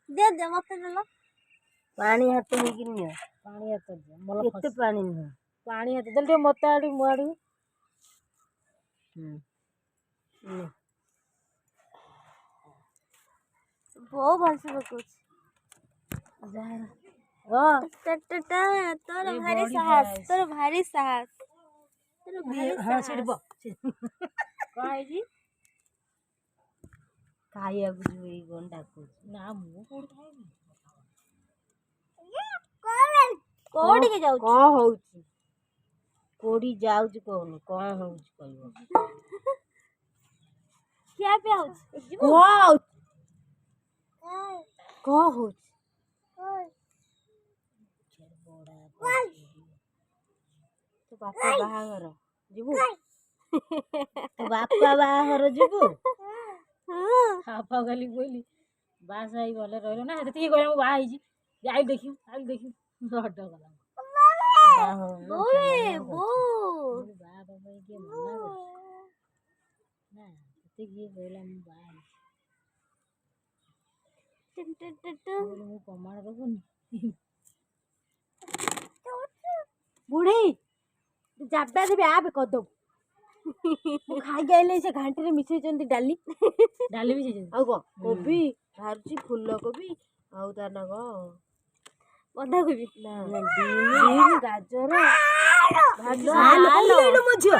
दे दे मत देलो पानी हाथ में गिनियो पानी हाथ दे मोला एते पानी नहीं पानी हाथ जल्दी मत आड़ी मुआड़ी बहुत भल से कुछ हां तोर भारी साहस तोर भारी साहस तोर भारी हां साहस छिड़बो काहे जी खाइया बुझी गोंडा को ना मु कोड खाए कोड़ी के जाऊ कौन होउची कोड़ी जाउची कोन कौन होउची कहबो क्या पे हो को होउची तो बापा बाहागर जीबू तो बापा बाहागर जीबू हाफा गली बोली बास आई बोले रहलो ना ती कहले मु बाई जी आई देखियो हट गला बोए बो बाबा भाई के मना ना ती की कहला मु बाई मु प्रमाण दबनी बुढ़ी जाबा देबे आबे कदो मु खाई गइले से घांटी रे मिसै चंदी डाली डाली भी छै आउ को कोबी भारची फूल कोबी आउ दाना गो बंधा कोबी ना बीन गाजर भालो आलो मझियो